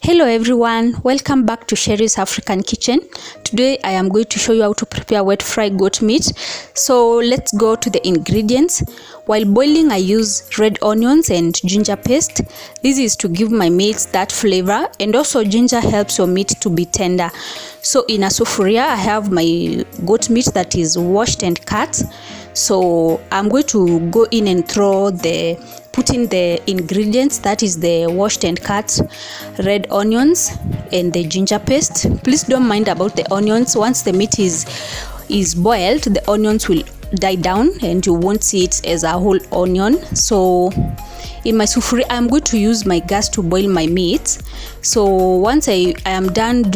Hello everyone, welcome back to Sherry's African Kitchen. Today I am going to show you how to prepare wet fry goat meat. So let's go to the ingredients. While boiling, I use red onions and ginger paste. This is to give my meat that flavor, and also ginger helps your meat to be tender. So in a sufuria I have my goat meat that is washed and cut. So I'm going to go in and put in the ingredients, that is the washed and cut red onions and the ginger paste. Please don't mind about the onions. Once the meat is boiled, the onions will die down and you won't see it as a whole onion. So in my sufuria, I'm going to use my gas to boil my meat. So once I am done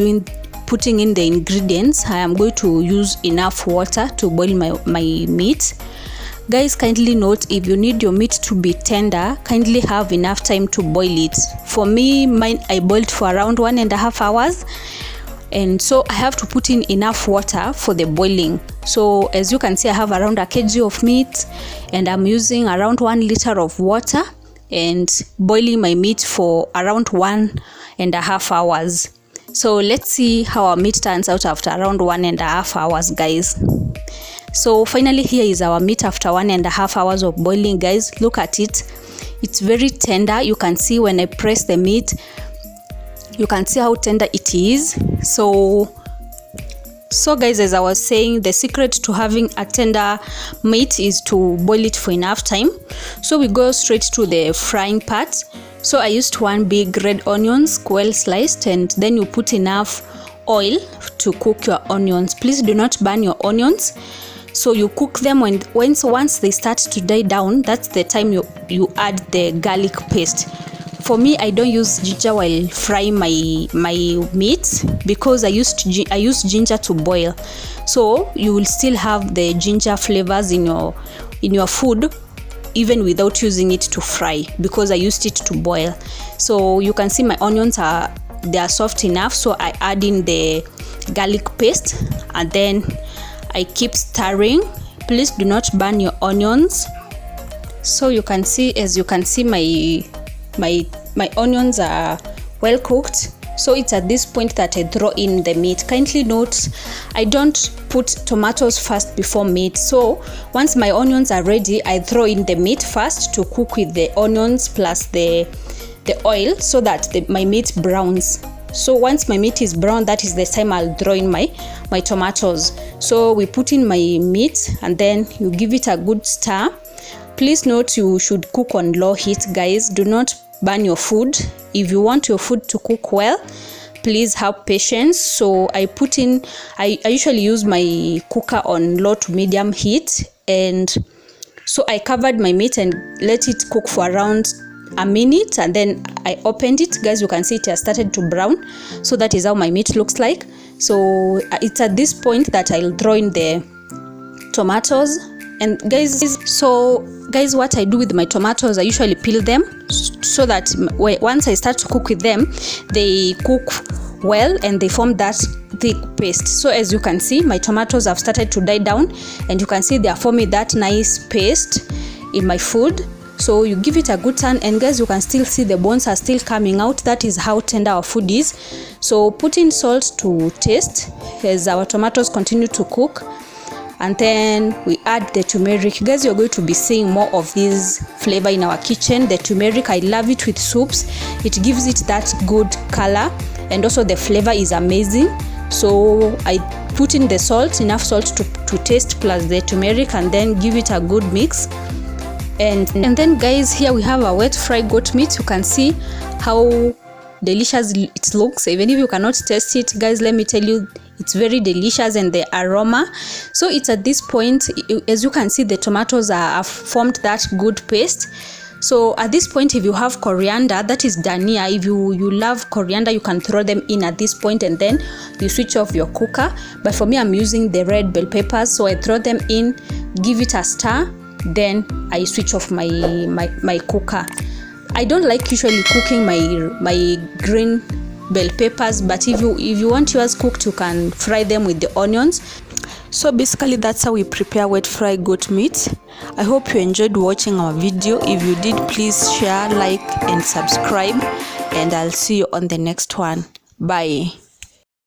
putting in the ingredients, I am going to use enough water to boil my meat. Guys, kindly note, if you need your meat to be tender, kindly have enough time to boil it. For me, mine I boiled for around 1.5 hours, and so I have to put in enough water for the boiling. So as you can see, I have around 1 kg of meat and I'm using around 1 liter of water and boiling my meat for around 1.5 hours. So let's see how our meat turns out after around 1.5 hours, guys. So finally, here is our meat after 1.5 hours of boiling, guys. Look at it. It's very tender. You can see when I press the meat, you can see how tender it is. So guys, as I was saying, the secret to having a tender meat is to boil it for enough time. So we go straight to the frying part. So I used 1 big red onions, well sliced, and then you put enough oil to cook your onions. Please do not burn your onions. So you cook them once they start to die down. That's the time you add the garlic paste. For me, I don't use ginger while frying my meat because I use ginger to boil. So you will still have the ginger flavors in your food even without using it to fry, because I used it to boil. So you can see my onions are soft enough, so I add in the garlic paste and then I keep stirring. Please do not burn your onions. So you can see, my onions are well cooked. So it's at this point that I throw in the meat. Kindly note, I don't put tomatoes first before meat. So once my onions are ready, I throw in the meat first to cook with the onions plus the oil, so that my meat browns. So once my meat is brown, that is the time I'll throw in my tomatoes. So we put in my meat and then you give it a good stir. Please note, you should cook on low heat, guys. Do not burn your food. If you want your food to cook well, please have patience. So I usually use my cooker on low to medium heat, and so I covered my meat and let it cook for around a minute, and then I opened it. Guys, you can see it has started to brown. So that is how my meat looks like. So it's at this point that I'll throw in the tomatoes. And guys, what I do with my tomatoes, I usually peel them so that once I start to cook with them, they cook well and they form that thick paste. So as you can see, my tomatoes have started to die down, and you can see they are forming that nice paste in my food. So you give it a good turn, and guys, you can still see the bones are still coming out. That is how tender our food is. So put in salt to taste as our tomatoes continue to cook. And then we add the turmeric. Guys, you're going to be seeing more of this flavor in our kitchen. The turmeric, I love it with soups. It gives it that good color, and also the flavor is amazing. So I put in the salt, enough salt to taste, plus the turmeric, and then give it a good mix. And then guys, here we have a wet fried goat meat. You can see how delicious it looks. Even if you cannot taste it, guys, let me tell you, it's very delicious, and the aroma. So it's at this point, as you can see, the tomatoes have formed that good paste. So at this point, if you have coriander, that is dhania, if you love coriander, you can throw them in at this point, and then you switch off your cooker. But for me, I'm using the red bell peppers, so I throw them in, give it a stir, then I switch off my cooker. I don't like usually cooking my green bell peppers, but if you want yours cooked, you can fry them with the onions. So basically, that's how we prepare wet fried goat meat. I hope you enjoyed watching our video. If you did, please share, like and subscribe. and I'll see you on the next one. Bye.